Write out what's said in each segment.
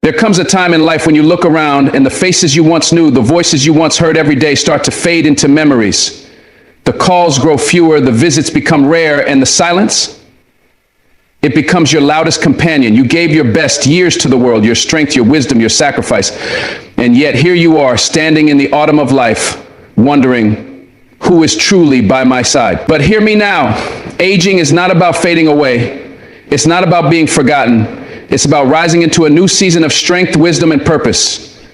There comes a time in life when you look around and the faces you once knew, the voices you once heard every day start to fade into memories. The calls grow fewer, the visits become rare, and the silence, it becomes your loudest companion. You gave your best years to the world, your strength, your wisdom, your sacrifice. And yet here you are, standing in the autumn of life, wondering who is truly by my side. But hear me now, aging is not about fading away. It's not about being forgotten. It's about rising into a new season of strength, wisdom, and purpose.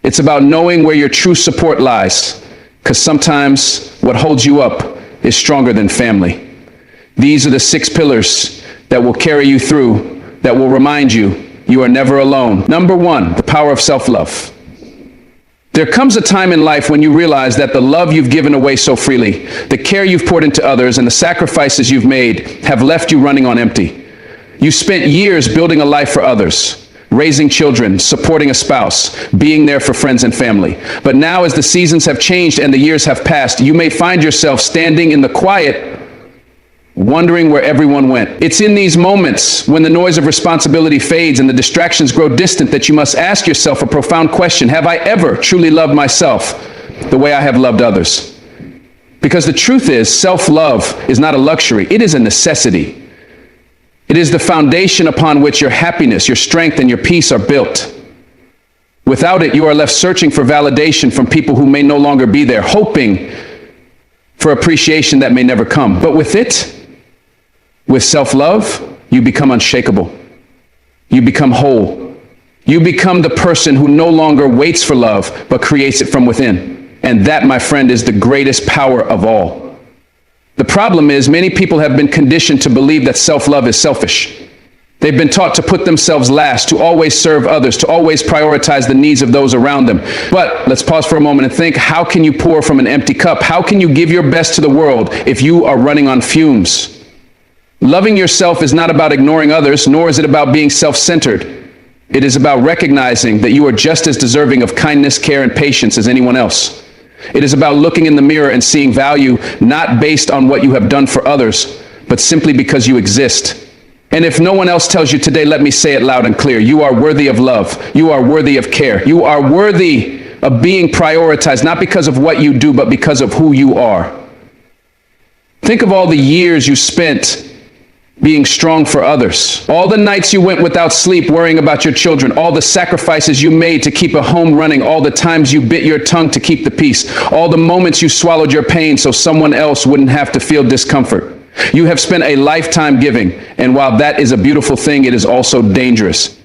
It's about knowing where your true support lies, because sometimes what holds you up is stronger than family. These are the 6 pillars that will carry you through, that will remind you you are never alone. Number 1, the power of self-love. There comes a time in life when you realize that the love you've given away so freely, the care you've poured into others, and the sacrifices you've made have left you running on empty. You spent years building a life for others, raising children, supporting a spouse, being there for friends and family. But now, as the seasons have changed and the years have passed, you may find yourself standing in the quiet, wondering where everyone went. It's in these moments when the noise of responsibility fades and the distractions grow distant that you must ask yourself a profound question. Have I ever truly loved myself the way I have loved others? Because the truth is, self-love is not a luxury, it is a necessity. It is the foundation upon which your happiness, your strength, and your peace are built. Without it, you are left searching for validation from people who may no longer be there, hoping for appreciation that may never come. But with it, with self-love, you become unshakable. You become whole. You become the person who no longer waits for love, but creates it from within. And that, my friend, is the greatest power of all. The problem is, many people have been conditioned to believe that self-love is selfish. They've been taught to put themselves last, to always serve others, to always prioritize the needs of those around them. But let's pause for a moment and think, how can you pour from an empty cup? How can you give your best to the world if you are running on fumes? Loving yourself is not about ignoring others, nor is it about being self-centered. It is about recognizing that you are just as deserving of kindness, care, and patience as anyone else. It is about looking in the mirror and seeing value, not based on what you have done for others, but simply because you exist. And if no one else tells you today, let me say it loud and clear. You are worthy of love. You are worthy of care. You are worthy of being prioritized, not because of what you do, but because of who you are. Think of all the years you spent being strong for others. All the nights you went without sleep worrying about your children. All the sacrifices you made to keep a home running. All the times you bit your tongue to keep the peace. All the moments you swallowed your pain so someone else wouldn't have to feel discomfort. You have spent a lifetime giving, and while that is a beautiful thing, it is also dangerous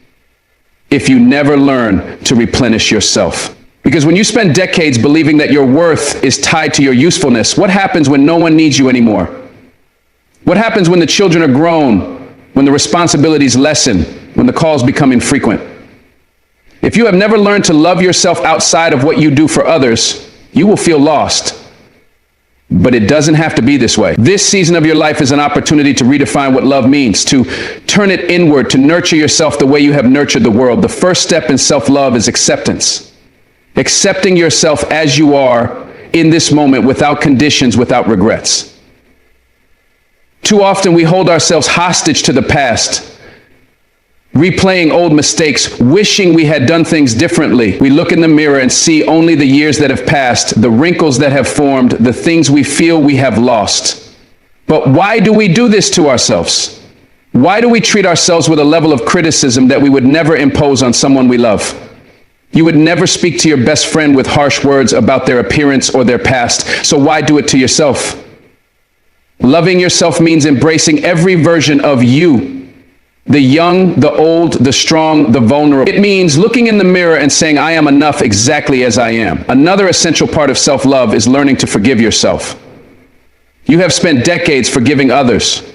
if you never learn to replenish yourself. Because when you spend decades believing that your worth is tied to your usefulness, what happens when no one needs you anymore? What happens when the children are grown, when the responsibilities lessen, when the calls become infrequent? If you have never learned to love yourself outside of what you do for others, you will feel lost. But it doesn't have to be this way. This season of your life is an opportunity to redefine what love means, to turn it inward, to nurture yourself the way you have nurtured the world. The first step in self-love is acceptance. Accepting yourself as you are in this moment, without conditions, without regrets. Too often we hold ourselves hostage to the past, replaying old mistakes, wishing we had done things differently. We look in the mirror and see only the years that have passed, the wrinkles that have formed, the things we feel we have lost. But why do we do this to ourselves? Why do we treat ourselves with a level of criticism that we would never impose on someone we love? You would never speak to your best friend with harsh words about their appearance or their past, so why do it to yourself? Loving yourself means embracing every version of you, the young, the old, the strong, the vulnerable. It means looking in the mirror and saying, I am enough exactly as I am. Another essential part of self-love is learning to forgive yourself. You have spent decades forgiving others,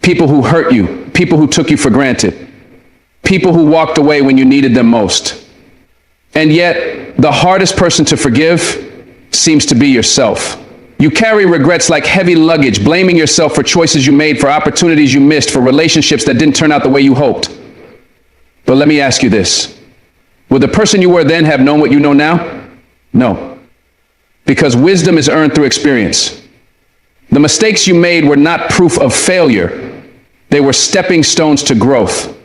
people who hurt you, people who took you for granted, people who walked away when you needed them most. And yet, the hardest person to forgive seems to be yourself. You carry regrets like heavy luggage, blaming yourself for choices you made, for opportunities you missed, for relationships that didn't turn out the way you hoped. But let me ask you this. Would the person you were then have known what you know now? No. Because wisdom is earned through experience. The mistakes you made were not proof of failure. They were stepping stones to growth.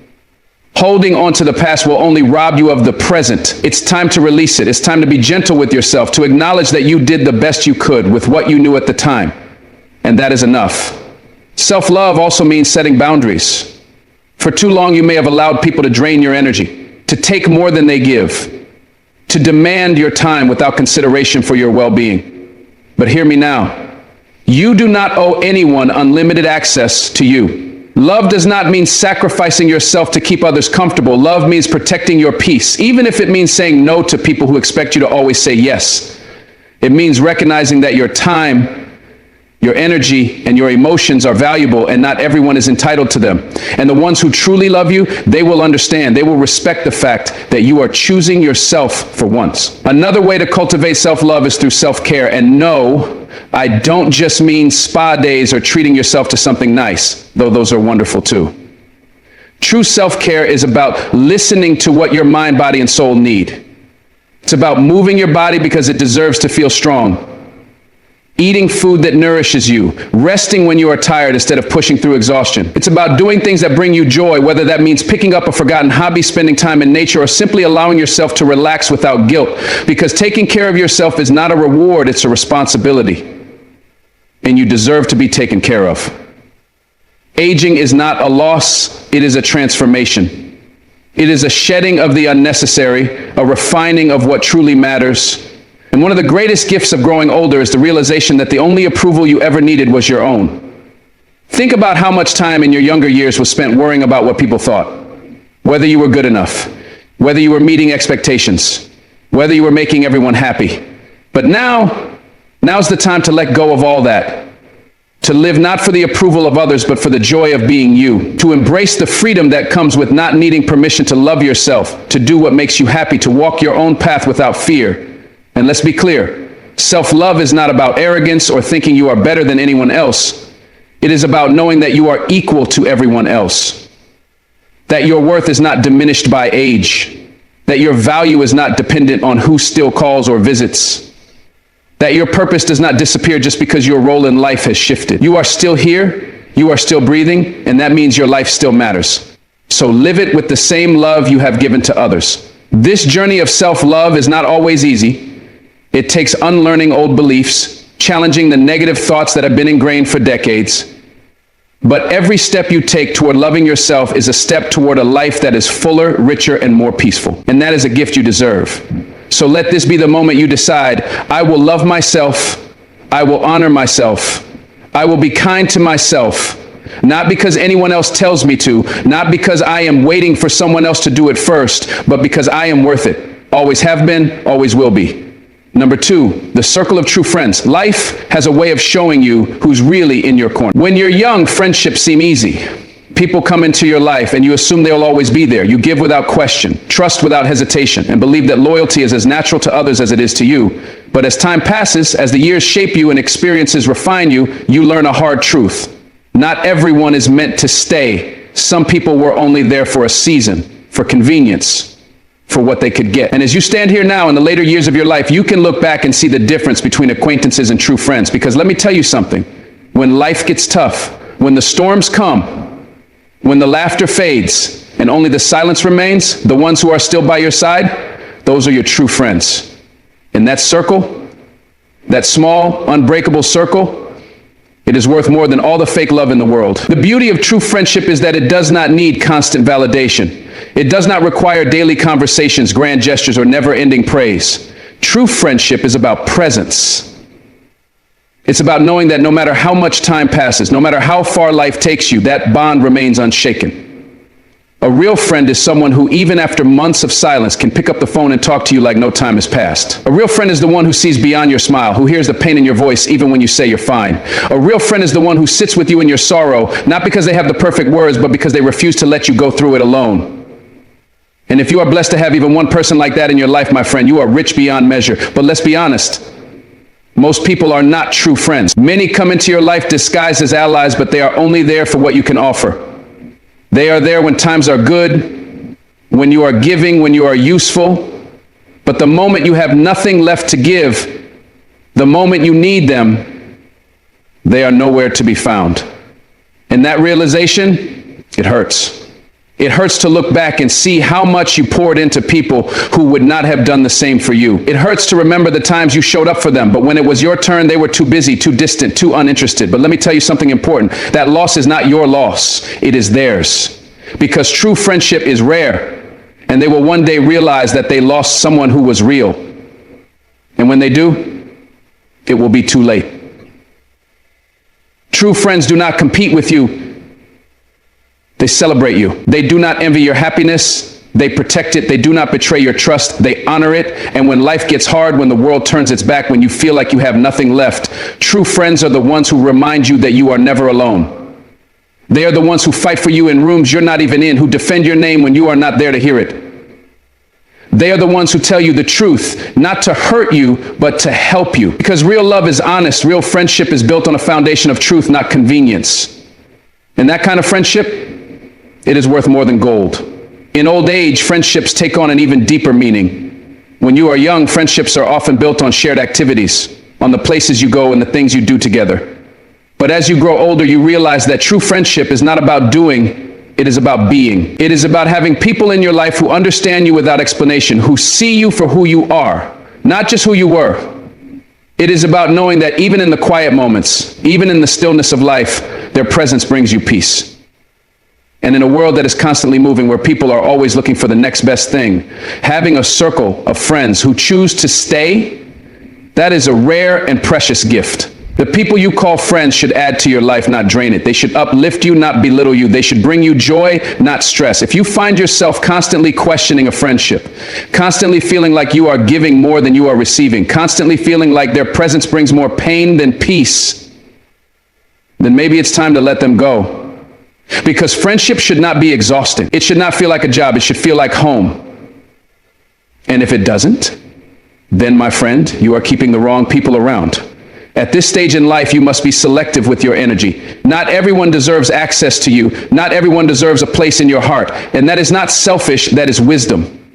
Holding on to the past will only rob you of the present. It's time to release it. It's time to be gentle with yourself, to acknowledge that you did the best you could with what you knew at the time. And that is enough. Self-love also means setting boundaries. For too long, you may have allowed people to drain your energy, to take more than they give, to demand your time without consideration for your well-being. But hear me now. You do not owe anyone unlimited access to you. Love does not mean sacrificing yourself to keep others comfortable. Love means protecting your peace, even if it means saying no to people who expect you to always say yes. It means recognizing that your time, your energy, and your emotions are valuable, and not everyone is entitled to them. And the ones who truly love you, they will understand. They will respect the fact that you are choosing yourself for once. Another way to cultivate self-love is through self-care. And no, I don't just mean spa days or treating yourself to something nice, though those are wonderful too. True self-care is about listening to what your mind, body, and soul need. It's about moving your body because it deserves to feel strong. Eating food that nourishes you, resting when you are tired instead of pushing through exhaustion. It's about doing things that bring you joy, whether that means picking up a forgotten hobby, spending time in nature, or simply allowing yourself to relax without guilt. Because taking care of yourself is not a reward, it's a responsibility. And you deserve to be taken care of. Aging is not a loss, it is a transformation. It is a shedding of the unnecessary, a refining of what truly matters. And one of the greatest gifts of growing older is the realization that the only approval you ever needed was your own. Think about how much time in your younger years was spent worrying about what people thought, whether you were good enough, whether you were meeting expectations, whether you were making everyone happy. But now's the time to let go of all that, to live not for the approval of others, but for the joy of being you, to embrace the freedom that comes with not needing permission to love yourself, to do what makes you happy, to walk your own path without fear. And let's be clear, self-love is not about arrogance or thinking you are better than anyone else. It is about knowing that you are equal to everyone else, that your worth is not diminished by age, that your value is not dependent on who still calls or visits, that your purpose does not disappear just because your role in life has shifted. You are still here, you are still breathing, and that means your life still matters. So live it with the same love you have given to others. This journey of self-love is not always easy. It takes unlearning old beliefs, challenging the negative thoughts that have been ingrained for decades. But every step you take toward loving yourself is a step toward a life that is fuller, richer, and more peaceful. And that is a gift you deserve. So let this be the moment you decide, I will love myself, I will honor myself, I will be kind to myself, not because anyone else tells me to, not because I am waiting for someone else to do it first, but because I am worth it. Always have been, always will be. Number 2, the circle of true friends. Life has a way of showing you who's really in your corner. When you're young, friendships seem easy. People come into your life and you assume they'll always be there. You give without question, trust without hesitation, and believe that loyalty is as natural to others as it is to you. But as time passes, as the years shape you and experiences refine you, you learn a hard truth. Not everyone is meant to stay. Some people were only there for a season, for convenience, for what they could get. And as you stand here now in the later years of your life, you can look back and see the difference between acquaintances and true friends. Because let me tell you something, when life gets tough, when the storms come, when the laughter fades and only the silence remains, the ones who are still by your side, those are your true friends. And that circle, that small, unbreakable circle, it is worth more than all the fake love in the world. The beauty of true friendship is that it does not need constant validation. It does not require daily conversations, grand gestures, or never-ending praise. True friendship is about presence. It's about knowing that no matter how much time passes, no matter how far life takes you, that bond remains unshaken. A real friend is someone who, even after months of silence, can pick up the phone and talk to you like no time has passed. A real friend is the one who sees beyond your smile, who hears the pain in your voice even when you say you're fine. A real friend is the one who sits with you in your sorrow, not because they have the perfect words, but because they refuse to let you go through it alone. And if you are blessed to have even one person like that in your life, my friend, you are rich beyond measure. But let's be honest, most people are not true friends. Many come into your life disguised as allies, but they are only there for what you can offer. They are there when times are good, when you are giving, when you are useful. But the moment you have nothing left to give, the moment you need them, they are nowhere to be found. And that realization, it hurts. It hurts to look back and see how much you poured into people who would not have done the same for you. It hurts to remember the times you showed up for them, but when it was your turn, they were too busy, too distant, too uninterested. But let me tell you something important. That loss is not your loss. It is theirs. Because true friendship is rare, and they will one day realize that they lost someone who was real. And when they do, it will be too late. True friends do not compete with you. They celebrate you. They do not envy your happiness. They protect it. They do not betray your trust. They honor it. And when life gets hard, when the world turns its back, when you feel like you have nothing left, true friends are the ones who remind you that you are never alone. They are the ones who fight for you in rooms you're not even in, who defend your name when you are not there to hear it. They are the ones who tell you the truth, not to hurt you, but to help you. Because real love is honest. Real friendship is built on a foundation of truth, not convenience. And that kind of friendship, it is worth more than gold. In old age, friendships take on an even deeper meaning. When you are young, friendships are often built on shared activities, on the places you go and the things you do together. But as you grow older, you realize that true friendship is not about doing, it is about being. It is about having people in your life who understand you without explanation, who see you for who you are, not just who you were. It is about knowing that even in the quiet moments, even in the stillness of life, their presence brings you peace. And in a world that is constantly moving, where people are always looking for the next best thing, having a circle of friends who choose to stay, that is a rare and precious gift. The people you call friends should add to your life, not drain it. They should uplift you, not belittle you. They should bring you joy, not stress. If you find yourself constantly questioning a friendship, constantly feeling like you are giving more than you are receiving, constantly feeling like their presence brings more pain than peace, then maybe it's time to let them go. Because friendship should not be exhausting. It should not feel like a job. It should feel like home. And if it doesn't, then, my friend, you are keeping the wrong people around. At this stage in life, you must be selective with your energy. Not everyone deserves access to you. Not everyone deserves a place in your heart. And that is not selfish, that is wisdom.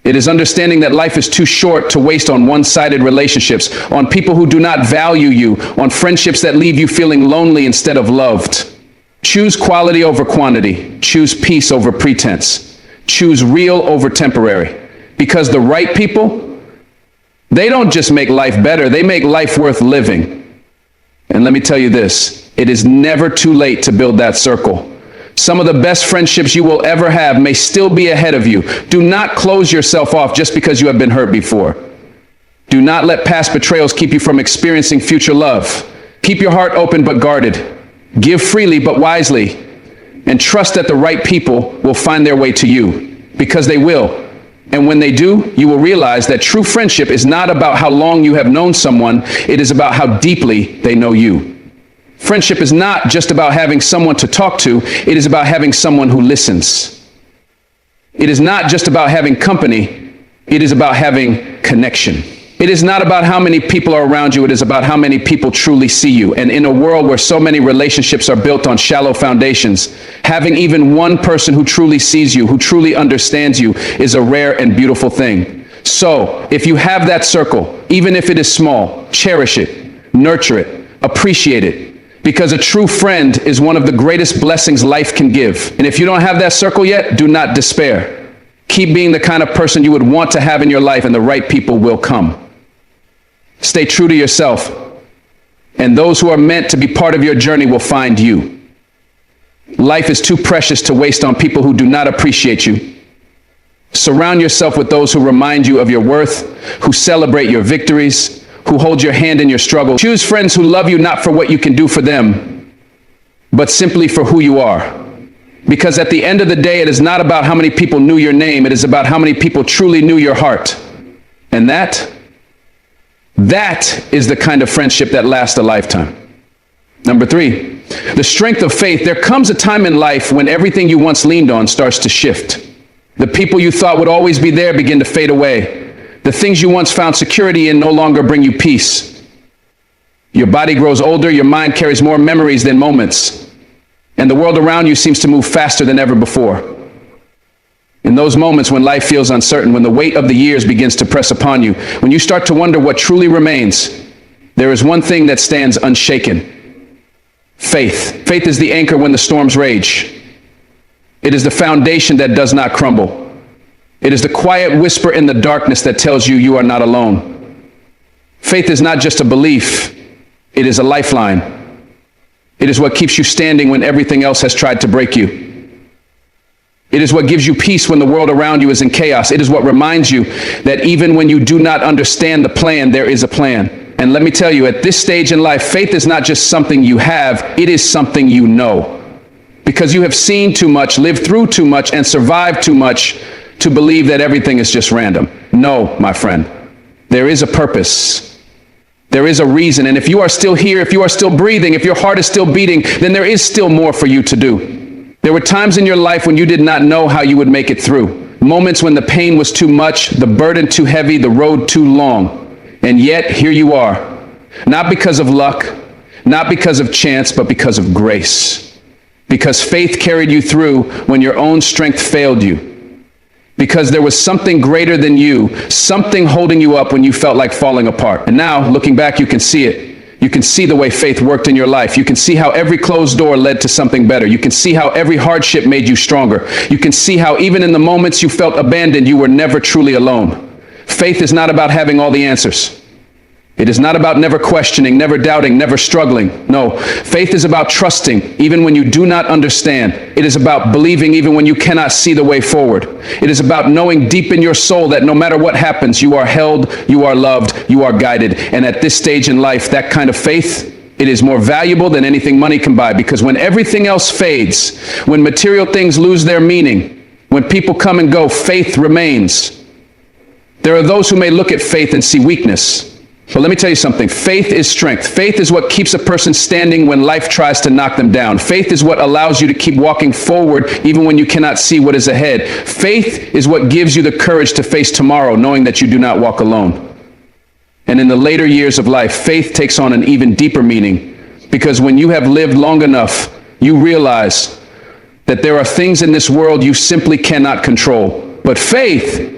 It is understanding that life is too short to waste on one-sided relationships, on people who do not value you, on friendships that leave you feeling lonely instead of loved. Choose quality over quantity. Choose peace over pretense. Choose real over temporary. Because the right people, they don't just make life better, they make life worth living. And let me tell you this, it is never too late to build that circle. Some of the best friendships you will ever have may still be ahead of you. Do not close yourself off just because you have been hurt before. Do not let past betrayals keep you from experiencing future love. Keep your heart open but guarded. Give freely but wisely. And trust that the right people will find their way to you, because they will. And when they do, you will realize that true friendship is not about how long you have known someone, it is about how deeply they know you. Friendship is not just about having someone to talk to, it is about having someone who listens. It is not just about having company, it is about having connection. It is not about how many people are around you, it is about how many people truly see you. And in a world where so many relationships are built on shallow foundations, having even one person who truly sees you, who truly understands you, is a rare and beautiful thing. So, if you have that circle, even if it is small, cherish it, nurture it, appreciate it, because a true friend is one of the greatest blessings life can give. And if you don't have that circle yet, do not despair. Keep being the kind of person you would want to have in your life, and the right people will come. Stay true to yourself, and those who are meant to be part of your journey will find you. Life is too precious to waste on people who do not appreciate you. Surround yourself with those who remind you of your worth, who celebrate your victories, who hold your hand in your struggle. Choose friends who love you not for what you can do for them, but simply for who you are. Because at the end of the day, it is not about how many people knew your name, it is about how many people truly knew your heart. And that is the kind of friendship that lasts a lifetime. Number 3, the strength of faith. There comes a time in life when everything you once leaned on starts to shift. The people you thought would always be there begin to fade away. The things you once found security in no longer bring you peace. Your body grows older, your mind carries more memories than moments, and the world around you seems to move faster than ever before. In those moments when life feels uncertain, when the weight of the years begins to press upon you, when you start to wonder what truly remains, there is one thing that stands unshaken: faith. Faith is the anchor when the storms rage. It is the foundation that does not crumble. It is the quiet whisper in the darkness that tells you you are not alone. Faith is not just a belief, it is a lifeline. It is what keeps you standing when everything else has tried to break you. It is what gives you peace when the world around you is in chaos. It is what reminds you that even when you do not understand the plan, there is a plan. And let me tell you, at this stage in life, faith is not just something you have, it is something you know. Because you have seen too much, lived through too much, and survived too much to believe that everything is just random. No, my friend, there is a purpose. There is a reason. And if you are still here, if you are still breathing, if your heart is still beating, then there is still more for you to do. There were times in your life when you did not know how you would make it through. Moments when the pain was too much, the burden too heavy, the road too long. And yet, here you are. Not because of luck, not because of chance, but because of grace. Because faith carried you through when your own strength failed you. Because there was something greater than you, something holding you up when you felt like falling apart. And now, looking back, you can see it. You can see the way faith worked in your life. You can see how every closed door led to something better. You can see how every hardship made you stronger. You can see how even in the moments you felt abandoned, you were never truly alone. Faith is not about having all the answers. It is not about never questioning, never doubting, never struggling. No, faith is about trusting even when you do not understand. It is about believing even when you cannot see the way forward. It is about knowing deep in your soul that no matter what happens, you are held, you are loved, you are guided. And at this stage in life, that kind of faith, it is more valuable than anything money can buy. Because when everything else fades, when material things lose their meaning, when people come and go, faith remains. There are those who may look at faith and see weakness. But let me tell you something. Faith is strength. Faith is what keeps a person standing when life tries to knock them down. Faith is what allows you to keep walking forward even when you cannot see what is ahead. Faith is what gives you the courage to face tomorrow, knowing that you do not walk alone. And in the later years of life, faith takes on an even deeper meaning, because when you have lived long enough, you realize that there are things in this world you simply cannot control. But faith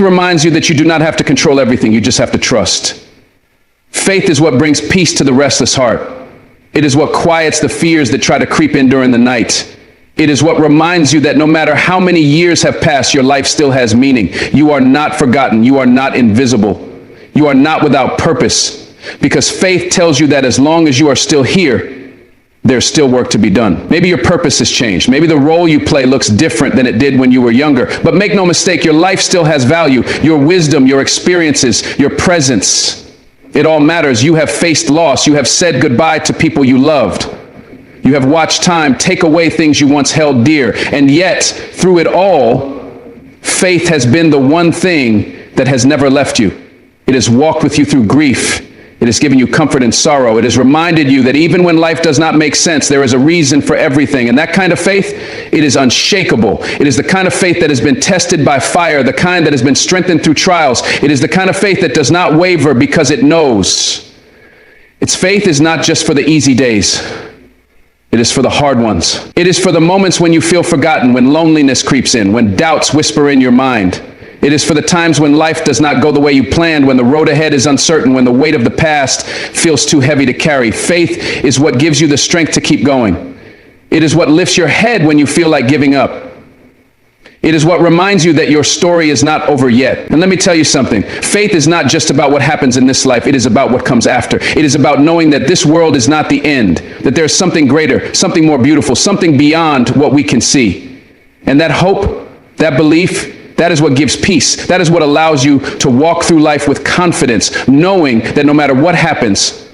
reminds you that you do not have to control everything, you just have to trust. Faith is what brings peace to the restless heart. It is what quiets the fears that try to creep in during the night. It is what reminds you that no matter how many years have passed, your life still has meaning. You are not forgotten. You are not invisible. You are not without purpose. Because faith tells you that as long as you are still here, there's still work to be done. Maybe your purpose has changed. Maybe the role you play looks different than it did when you were younger. But make no mistake, your life still has value. Your wisdom, your experiences, your presence, it all matters. You have faced loss. You have said goodbye to people you loved. You have watched time take away things you once held dear. And yet, through it all, faith has been the one thing that has never left you. It has walked with you through grief. It has given you comfort in sorrow. It has reminded you that even when life does not make sense, there is a reason for everything. And that kind of faith, it is unshakable. It is the kind of faith that has been tested by fire, the kind that has been strengthened through trials. It is the kind of faith that does not waver because it knows. Its faith is not just for the easy days. It is for the hard ones. It is for the moments when you feel forgotten, when loneliness creeps in, when doubts whisper in your mind. It is for the times when life does not go the way you planned, when the road ahead is uncertain, when the weight of the past feels too heavy to carry. Faith is what gives you the strength to keep going. It is what lifts your head when you feel like giving up. It is what reminds you that your story is not over yet. And let me tell you something. Faith is not just about what happens in this life. It is about what comes after. It is about knowing that this world is not the end, that there's something greater, something more beautiful, something beyond what we can see. And that hope, that belief, that is what gives peace. That is what allows you to walk through life with confidence, knowing that no matter what happens,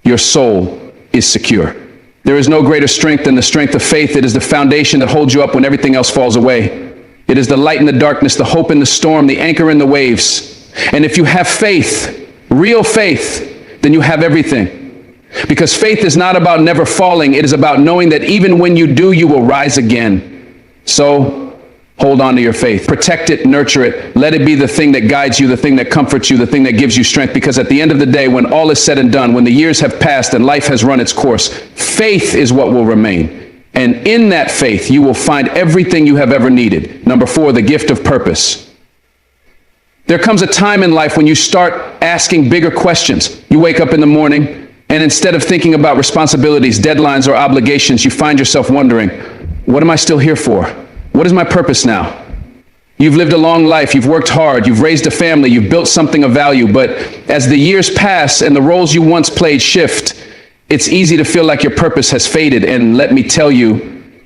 your soul is secure. There is no greater strength than the strength of faith. It is the foundation that holds you up when everything else falls away. It is the light in the darkness, the hope in the storm, the anchor in the waves. And if you have faith, real faith, then you have everything. Because faith is not about never falling. It is about knowing that even when you do, you will rise again. So hold on to your faith. Protect it, nurture it. Let it be the thing that guides you, the thing that comforts you, the thing that gives you strength. Because at the end of the day, when all is said and done, when the years have passed and life has run its course, faith is what will remain. And in that faith, you will find everything you have ever needed. Number 4, the gift of purpose. There comes a time in life when you start asking bigger questions. You wake up in the morning, and instead of thinking about responsibilities, deadlines, or obligations, you find yourself wondering, What am I still here for? What is my purpose now? You've lived a long life, you've worked hard, you've raised a family, you've built something of value, but as the years pass and the roles you once played shift, it's easy to feel like your purpose has faded, and let me tell you,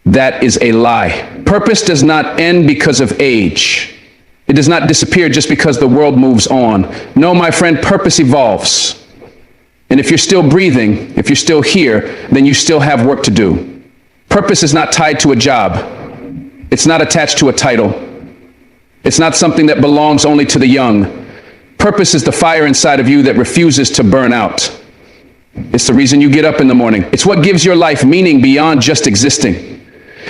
that is a lie. Purpose does not end because of age. It does not disappear just because the world moves on. No, my friend, purpose evolves. And if you're still breathing, if you're still here, then you still have work to do. Purpose is not tied to a job. It's not attached to a title. It's not something that belongs only to the young. Purpose is the fire inside of you that refuses to burn out. It's the reason you get up in the morning. It's what gives your life meaning beyond just existing.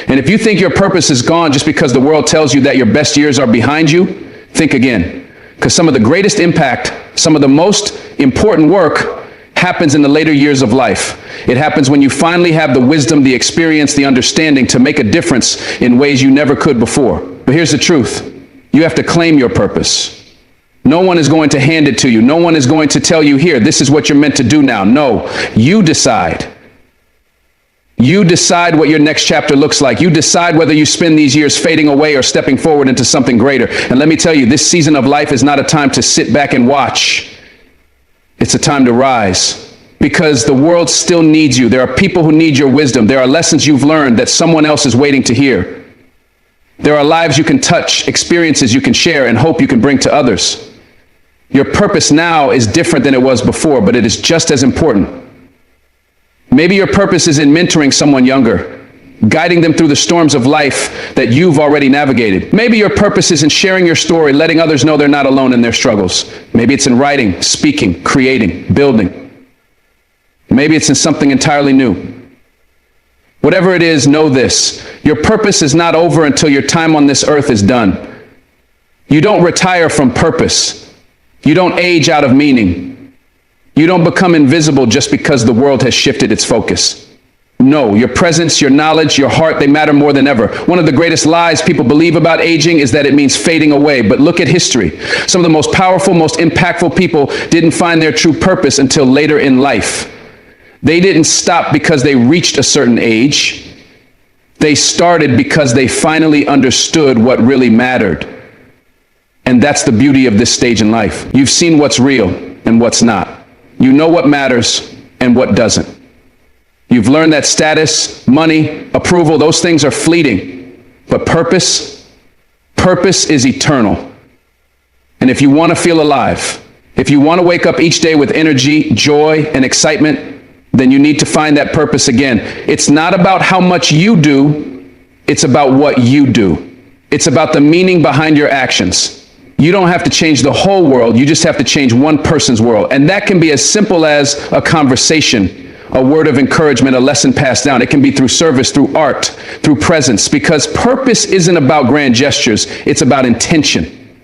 And if you think your purpose is gone just because the world tells you that your best years are behind you, think again. Because some of the greatest impact, some of the most important work happens in the later years of life. It happens when you finally have the wisdom, the experience, the understanding to make a difference in ways you never could before. But here's the truth. You have to claim your purpose. No one is going to hand it to you. No one is going to tell you, here, this is what you're meant to do now. No, you decide. You decide what your next chapter looks like. You decide whether you spend these years fading away or stepping forward into something greater. And let me tell you, this season of life is not a time to sit back and watch. It's a time to rise, because the world still needs you. There are people who need your wisdom. There are lessons you've learned that someone else is waiting to hear. There are lives you can touch, experiences you can share, and hope you can bring to others. Your purpose now is different than it was before, but it is just as important. Maybe your purpose is in mentoring someone younger, guiding them through the storms of life that you've already navigated. Maybe your purpose is in sharing your story, letting others know they're not alone in their struggles. Maybe it's in writing, speaking, creating, building. Maybe it's in something entirely new. Whatever it is, know this: your purpose is not over until your time on this earth is done. You don't retire from purpose. You don't age out of meaning. You don't become invisible just because the world has shifted its focus. No, your presence, your knowledge, your heart, they matter more than ever. One of the greatest lies people believe about aging is that it means fading away. But look at history. Some of the most powerful, most impactful people didn't find their true purpose until later in life. They didn't stop because they reached a certain age. They started because they finally understood what really mattered. And that's the beauty of this stage in life. You've seen what's real and what's not. You know what matters and what doesn't. You've learned that status, money, approval, those things are fleeting. But purpose is eternal. And if you want to feel alive, if you want to wake up each day with energy, joy, and excitement, then you need to find that purpose again. It's not about how much you do, it's about what you do. It's about the meaning behind your actions. You don't have to change the whole world, you just have to change one person's world. And that can be as simple as a conversation, a word of encouragement, a lesson passed down. It can be through service, through art, through presence, because purpose isn't about grand gestures, it's about intention.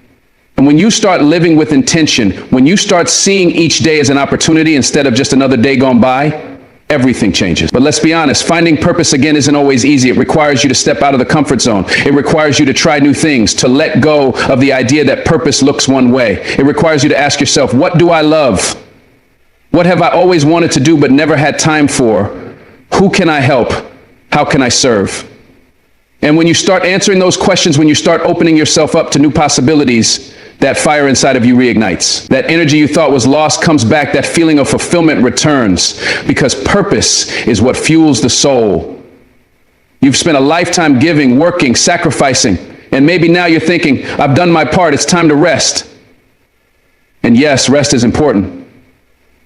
And when you start living with intention, when you start seeing each day as an opportunity instead of just another day gone by, everything changes. But let's be honest, finding purpose again isn't always easy. It requires you to step out of the comfort zone. It requires you to try new things, to let go of the idea that purpose looks one way. It requires you to ask yourself, what do I love? What have I always wanted to do but never had time for? Who can I help? How can I serve? And when you start answering those questions, when you start opening yourself up to new possibilities, that fire inside of you reignites. That energy you thought was lost comes back. That feeling of fulfillment returns, because purpose is what fuels the soul. You've spent a lifetime giving, working, sacrificing, and maybe now you're thinking, I've done my part, it's time to rest. And yes, rest is important,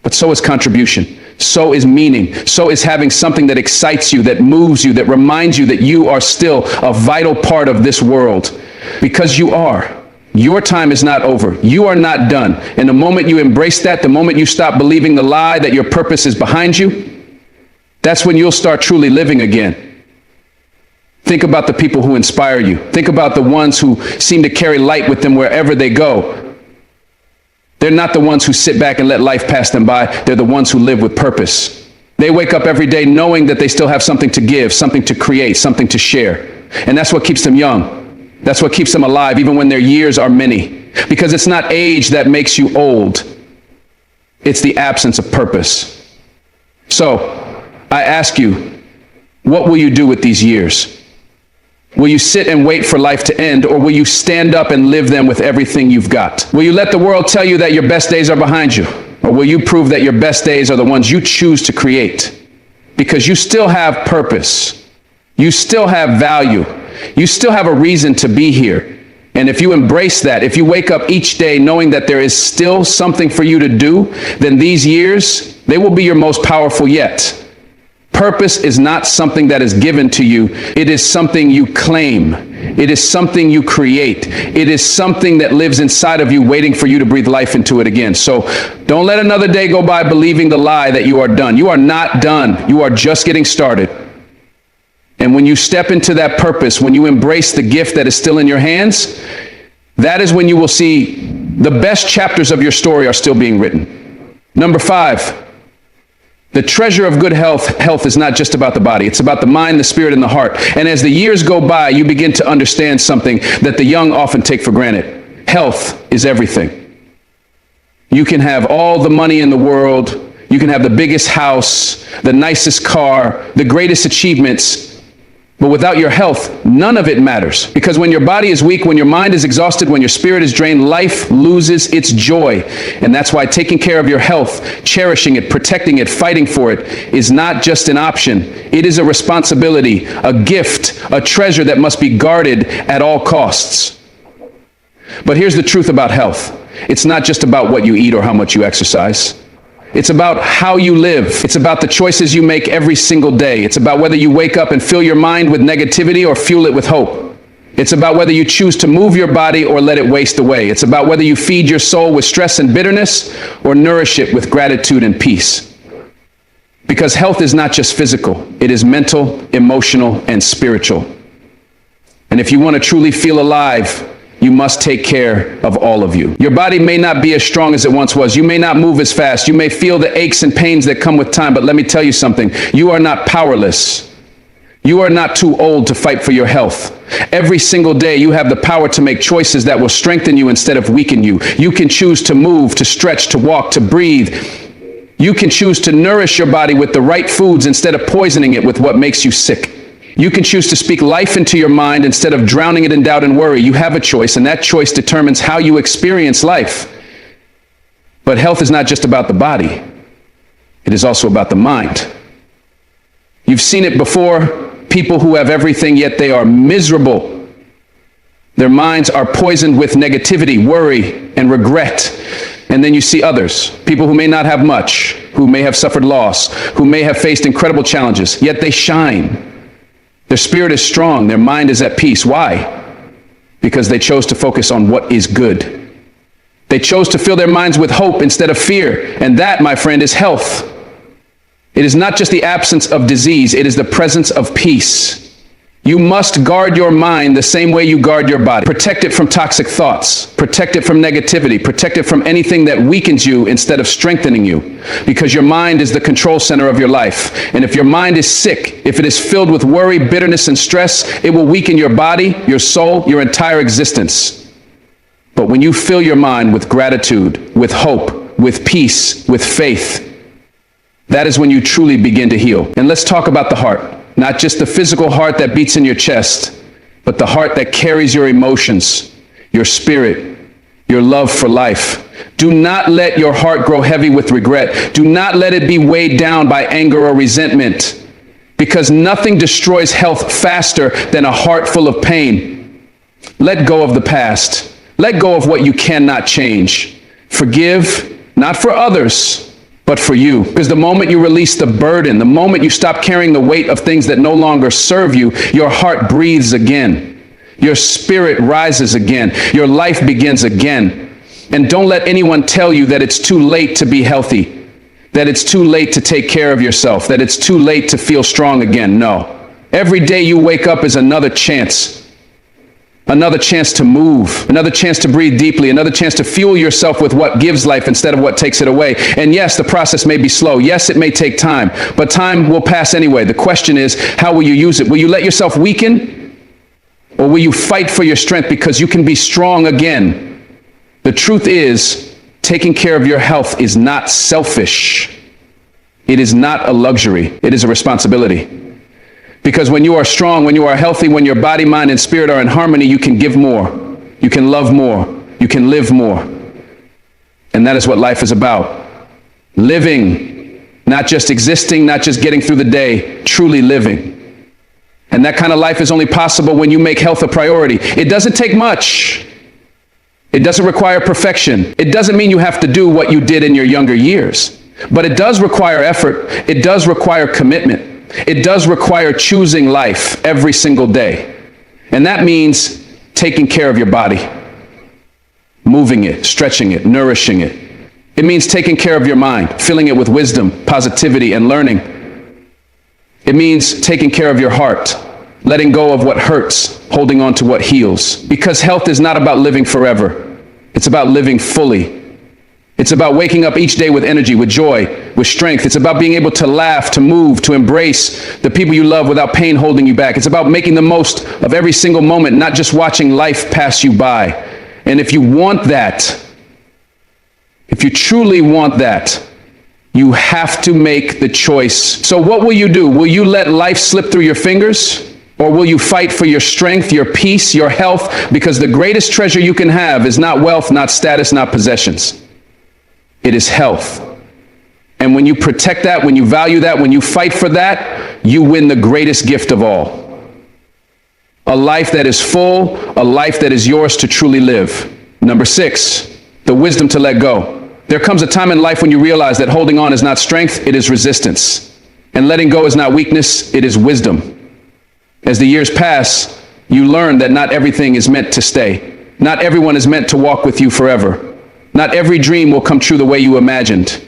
but so is contribution. So is meaning. So is having something that excites you, that moves you, that reminds you that you are still a vital part of this world. Because you are. Your time is not over. You are not done. And the moment you embrace that, the moment you stop believing the lie that your purpose is behind you, that's when you'll start truly living again. Think about the people who inspire you. Think about the ones who seem to carry light with them wherever they go. They're not the ones who sit back and let life pass them by. They're the ones who live with purpose. They wake up every day knowing that they still have something to give, something to create, something to share. And that's what keeps them young. That's what keeps them alive, even when their years are many. Because it's not age that makes you old. It's the absence of purpose. So, I ask you, What will you do with these years? Will you sit and wait for life to end, or will you stand up and live them with everything you've got? Will you let the world tell you that your best days are behind you? Or will you prove that your best days are the ones you choose to create? Because you still have purpose. You still have value. You still have a reason to be here. And if you embrace that, if you wake up each day knowing that there is still something for you to do, then these years, they will be your most powerful yet. Purpose is not something that is given to you. It is something you claim. It is something you create. It is something that lives inside of you, waiting for you to breathe life into it again. So don't let another day go by believing the lie that you are done. You are not done. You are just getting started. And when you step into that purpose, when you embrace the gift that is still in your hands, that is when you will see the best chapters of your story are still being written. Number 5. The treasure of good health is not just about the body. It's about the mind, the spirit, and the heart. And as the years go by, you begin to understand something that the young often take for granted. Health is everything. You can have all the money in the world. You can have the biggest house, the nicest car, the greatest achievements. But without your health, none of it matters. Because when your body is weak, when your mind is exhausted, when your spirit is drained, life loses its joy. And that's why taking care of your health, cherishing it, protecting it, fighting for it is not just an option. It is a responsibility, a gift, a treasure that must be guarded at all costs. But here's the truth about health. It's not just about what you eat or how much you exercise. It's about how you live. It's about the choices you make every single day. It's about whether you wake up and fill your mind with negativity or fuel it with hope. It's about whether you choose to move your body or let it waste away. It's about whether you feed your soul with stress and bitterness or nourish it with gratitude and peace. Because health is not just physical. It is mental, emotional, and spiritual. And if you want to truly feel alive, you must take care of all of you. Your body may not be as strong as it once was. You may not move as fast. You may feel the aches and pains that come with time. But let me tell you something. You are not powerless. You are not too old to fight for your health. Every single day, you have the power to make choices that will strengthen you instead of weaken you. You can choose to move, to stretch, to walk, to breathe. You can choose to nourish your body with the right foods instead of poisoning it with what makes you sick. You can choose to speak life into your mind instead of drowning it in doubt and worry. You have a choice, and that choice determines how you experience life. But health is not just about the body. It is also about the mind. You've seen it before. People who have everything, yet they are miserable. Their minds are poisoned with negativity, worry, and regret. And then you see others, people who may not have much, who may have suffered loss, who may have faced incredible challenges, yet they shine. Their spirit is strong. Their mind is at peace. Why? Because they chose to focus on what is good. They chose to fill their minds with hope instead of fear. And that, my friend, is health. It is not just the absence of disease. It is the presence of peace. You must guard your mind the same way you guard your body. Protect it from toxic thoughts. Protect it from negativity. Protect it from anything that weakens you instead of strengthening you. Because your mind is the control center of your life. And if your mind is sick, if it is filled with worry, bitterness, and stress, it will weaken your body, your soul, your entire existence. But when you fill your mind with gratitude, with hope, with peace, with faith, that is when you truly begin to heal. And let's talk about the heart. Not just the physical heart that beats in your chest, but the heart that carries your emotions, your spirit, your love for life. Do not let your heart grow heavy with regret. Do not let it be weighed down by anger or resentment, because nothing destroys health faster than a heart full of pain. Let go of the past. Let go of what you cannot change. Forgive, not for others, but for you. Because the moment you release the burden, the moment you stop carrying the weight of things that no longer serve you, your heart breathes again. Your spirit rises again. Your life begins again. And don't let anyone tell you that it's too late to be healthy, that it's too late to take care of yourself, that it's too late to feel strong again. No. Every day you wake up is another chance. Another chance to move, another chance to breathe deeply, another chance to fuel yourself with what gives life instead of what takes it away. And yes, the process may be slow. Yes, it may take time, but time will pass anyway. The question is, how will you use it? Will you let yourself weaken, or will you fight for your strength because you can be strong again? The truth is, taking care of your health is not selfish. It is not a luxury. It is a responsibility. Because when you are strong, when you are healthy, when your body, mind, and spirit are in harmony, you can give more. You can love more. You can live more. And that is what life is about. Living, not just existing, not just getting through the day, truly living. And that kind of life is only possible when you make health a priority. It doesn't take much. It doesn't require perfection. It doesn't mean you have to do what you did in your younger years. But it does require effort. It does require commitment. It does require choosing life every single day. And that means taking care of your body, moving it, stretching it, nourishing it. It means taking care of your mind, filling it with wisdom, positivity, and learning. It means taking care of your heart, letting go of what hurts, holding on to what heals. Because health is not about living forever. It's about living fully. It's about waking up each day with energy, with joy, with strength. It's about being able to laugh, to move, to embrace the people you love without pain holding you back. It's about making the most of every single moment, not just watching life pass you by. And if you want that, if you truly want that, you have to make the choice. So what will you do? Will you let life slip through your fingers? Or will you fight for your strength, your peace, your health? Because the greatest treasure you can have is not wealth, not status, not possessions. It is health. And when you protect that, when you value that, when you fight for that, you win the greatest gift of all. A life that is full, a life that is yours to truly live. Number 6, the wisdom to let go. There comes a time in life when you realize that holding on is not strength, it is resistance. And letting go is not weakness, it is wisdom. As the years pass, you learn that not everything is meant to stay. Not everyone is meant to walk with you forever. Not every dream will come true the way you imagined,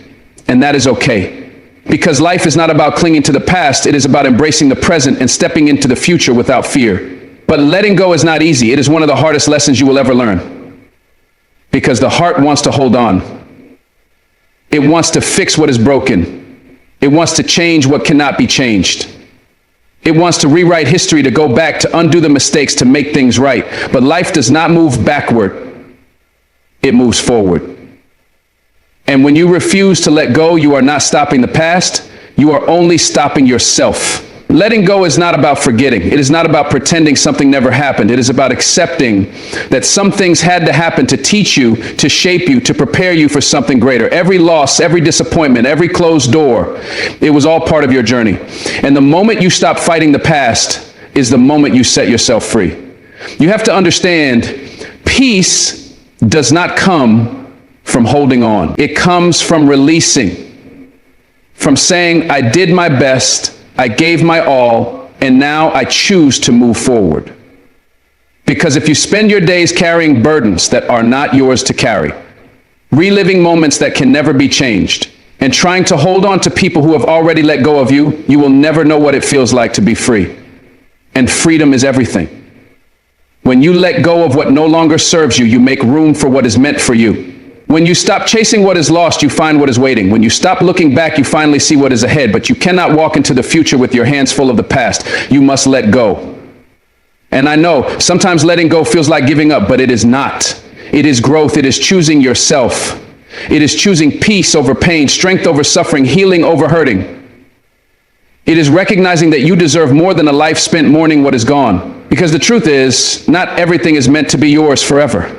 and that is okay. Because life is not about clinging to the past, it is about embracing the present and stepping into the future without fear. But letting go is not easy. It is one of the hardest lessons you will ever learn. Because the heart wants to hold on. It wants to fix what is broken. It wants to change what cannot be changed. It wants to rewrite history, to go back, to undo the mistakes, to make things right. But life does not move backward. It moves forward. And when you refuse to let go, you are not stopping the past. You are only stopping yourself. Letting go is not about forgetting. It is not about pretending something never happened. It is about accepting that some things had to happen to teach you, to shape you, to prepare you for something greater. Every loss, every disappointment, every closed door, it was all part of your journey. And the moment you stop fighting the past is the moment you set yourself free. You have to understand, peace does not come from holding on. It comes from releasing, from saying, I did my best, I gave my all, and now I choose to move forward. Because if you spend your days carrying burdens that are not yours to carry, reliving moments that can never be changed, and trying to hold on to people who have already let go of you, you will never know what it feels like to be free. And freedom is everything. When you let go of what no longer serves you, you make room for what is meant for you. When you stop chasing what is lost, you find what is waiting. When you stop looking back, you finally see what is ahead. But you cannot walk into the future with your hands full of the past. You must let go. And I know sometimes letting go feels like giving up, but it is not. It is growth. It is choosing yourself. It is choosing peace over pain, strength over suffering, healing over hurting. It is recognizing that you deserve more than a life spent mourning what is gone. Because the truth is, not everything is meant to be yours forever.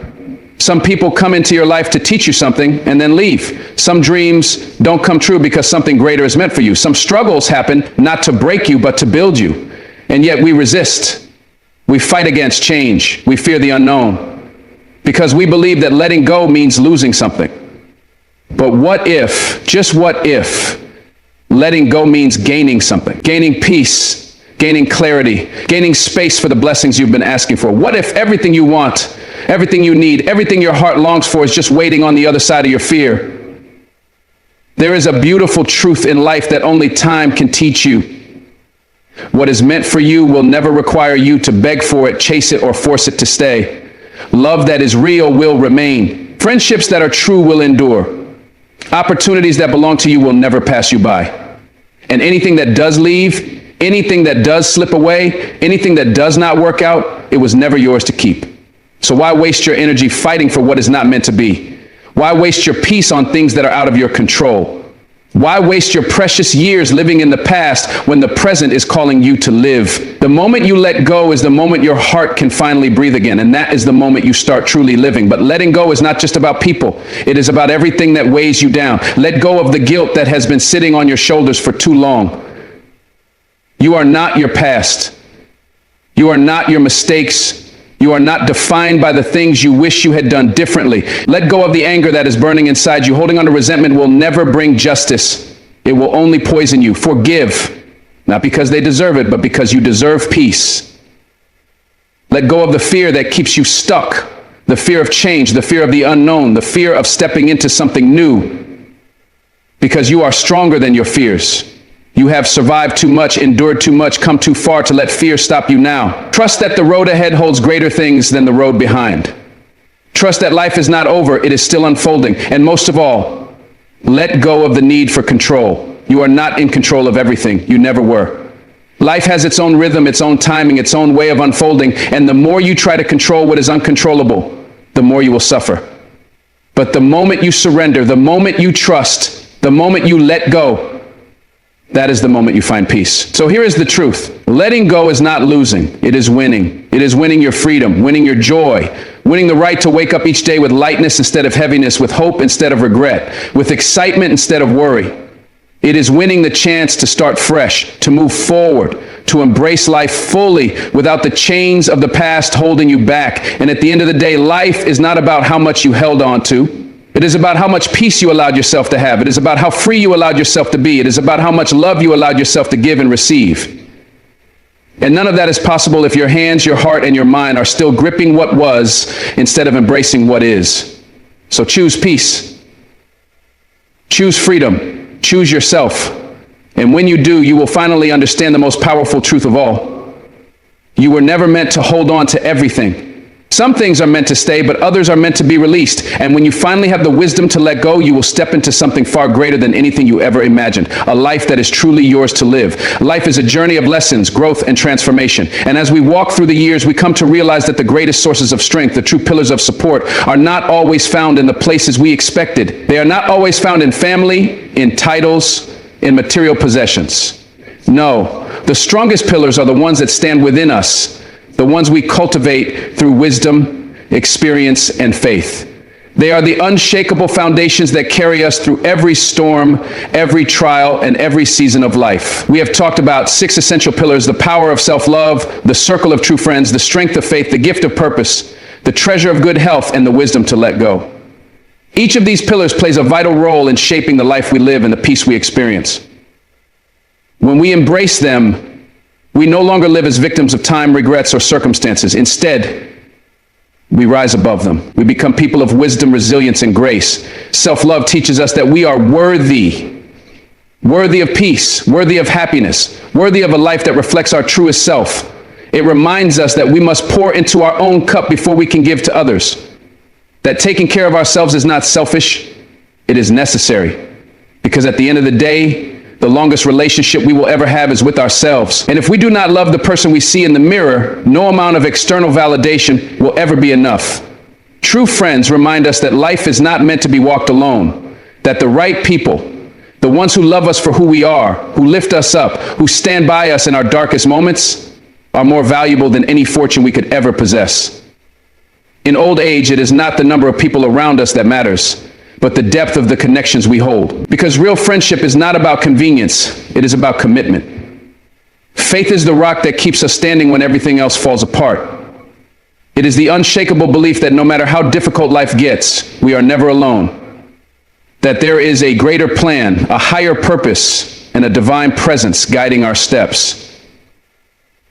Some people come into your life to teach you something and then leave. Some dreams don't come true because something greater is meant for you. Some struggles happen not to break you, but to build you. And yet we resist. We fight against change. We fear the unknown. Because we believe that letting go means losing something. But what if, just what if, letting go means gaining something? Gaining peace. Gaining clarity, gaining space for the blessings you've been asking for. What if everything you want, everything you need, everything your heart longs for is just waiting on the other side of your fear? There is a beautiful truth in life that only time can teach you. What is meant for you will never require you to beg for it, chase it, or force it to stay. Love that is real will remain. Friendships that are true will endure. Opportunities that belong to you will never pass you by. And anything that does leave, anything that does slip away, anything that does not work out, it was never yours to keep. So why waste your energy fighting for what is not meant to be? Why waste your peace on things that are out of your control? Why waste your precious years living in the past when the present is calling you to live? The moment you let go is the moment your heart can finally breathe again, and that is the moment you start truly living. But letting go is not just about people. It is about everything that weighs you down. Let go of the guilt that has been sitting on your shoulders for too long. You are not your past. You are not your mistakes. You are not defined by the things you wish you had done differently. Let go of the anger that is burning inside you. Holding on to resentment will never bring justice. It will only poison you. Forgive, not because they deserve it, but because you deserve peace. Let go of the fear that keeps you stuck. The fear of change, the fear of the unknown, the fear of stepping into something new. Because you are stronger than your fears. You have survived too much, endured too much, come too far to let fear stop you now. Trust that the road ahead holds greater things than the road behind. Trust that life is not over, it is still unfolding. And most of all, let go of the need for control. You are not in control of everything. You never were. Life has its own rhythm, its own timing, its own way of unfolding. And the more you try to control what is uncontrollable, the more you will suffer. But the moment you surrender, the moment you trust, the moment you let go, that is the moment you find peace. So here is the truth. Letting go is not losing. It is winning. It is winning your freedom, winning your joy, winning the right to wake up each day with lightness instead of heaviness, with hope instead of regret, with excitement instead of worry. It is winning the chance to start fresh, to move forward, to embrace life fully without the chains of the past holding you back. And at the end of the day, life is not about how much you held on to. It is about how much peace you allowed yourself to have. It is about how free you allowed yourself to be. It is about how much love you allowed yourself to give and receive. And none of that is possible if your hands, your heart, and your mind are still gripping what was instead of embracing what is. So choose peace. Choose freedom. Choose yourself. And when you do, you will finally understand the most powerful truth of all. You were never meant to hold on to everything. Some things are meant to stay, but others are meant to be released. And when you finally have the wisdom to let go, you will step into something far greater than anything you ever imagined. A life that is truly yours to live. Life is a journey of lessons, growth, and transformation. And as we walk through the years, we come to realize that the greatest sources of strength, the true pillars of support, are not always found in the places we expected. They are not always found in family, in titles, in material possessions. No, the strongest pillars are the ones that stand within us. The ones we cultivate through wisdom, experience, and faith. They are the unshakable foundations that carry us through every storm, every trial, and every season of life. We have talked about 6 essential pillars: the power of self-love, the circle of true friends, the strength of faith, the gift of purpose, the treasure of good health, and the wisdom to let go. Each of these pillars plays a vital role in shaping the life we live and the peace we experience. When we embrace them, we no longer live as victims of time, regrets, or circumstances. Instead, we rise above them. We become people of wisdom, resilience, and grace. Self-love teaches us that we are worthy of peace, worthy of happiness, worthy of a life that reflects our truest self. It reminds us that we must pour into our own cup before we can give to others. That taking care of ourselves is not selfish, it is necessary. Because at the end of the day, the longest relationship we will ever have is with ourselves. And if we do not love the person we see in the mirror, no amount of external validation will ever be enough. True friends remind us that life is not meant to be walked alone, that the right people, the ones who love us for who we are, who lift us up, who stand by us in our darkest moments, are more valuable than any fortune we could ever possess. In old age, it is not the number of people around us that matters, but the depth of the connections we hold. Because real friendship is not about convenience, it is about commitment. Faith is the rock that keeps us standing when everything else falls apart. It is the unshakable belief that no matter how difficult life gets, we are never alone. That there is a greater plan, a higher purpose, and a divine presence guiding our steps.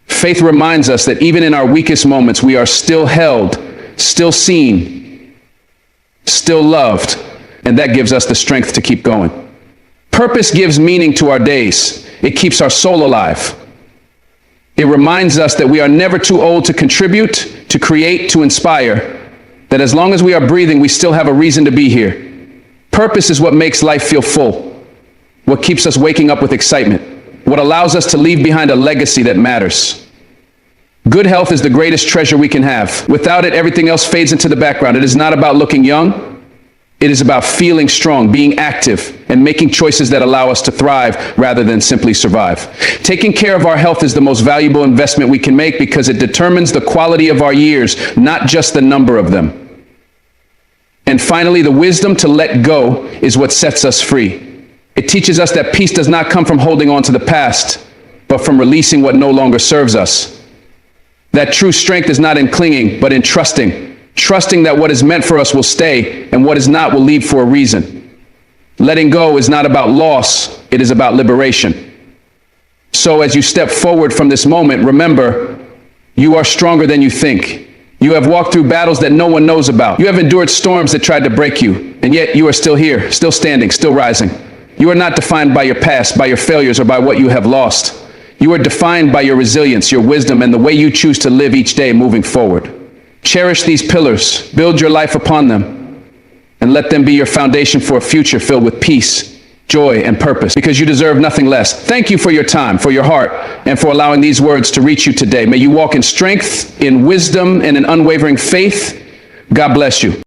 Faith reminds us that even in our weakest moments, we are still held, still seen, still loved. And that gives us the strength to keep going. Purpose gives meaning to our days. It keeps our soul alive. It reminds us that we are never too old to contribute, to create, to inspire. That as long as we are breathing, we still have a reason to be here. Purpose is what makes life feel full, what keeps us waking up with excitement, what allows us to leave behind a legacy that matters. Good health is the greatest treasure we can have. Without it, everything else fades into the background. It is not about looking young. It is about feeling strong, being active, and making choices that allow us to thrive rather than simply survive. Taking care of our health is the most valuable investment we can make because it determines the quality of our years, not just the number of them. And finally, the wisdom to let go is what sets us free. It teaches us that peace does not come from holding on to the past, but from releasing what no longer serves us. That true strength is not in clinging, but in trusting that what is meant for us will stay and what is not will leave for a reason. Letting go is not about loss, it is about liberation. So as you step forward from this moment, remember, you are stronger than you think. You have walked through battles that no one knows about. You have endured storms that tried to break you, and yet you are still here, still standing, still rising. You are not defined by your past, by your failures, or by what you have lost. You are defined by your resilience, your wisdom, and the way you choose to live each day moving forward. Cherish these pillars, build your life upon them, and let them be your foundation for a future filled with peace, joy, and purpose, because you deserve nothing less. Thank you for your time, for your heart, and for allowing these words to reach you today. May you walk in strength, in wisdom, and in unwavering faith. God bless you.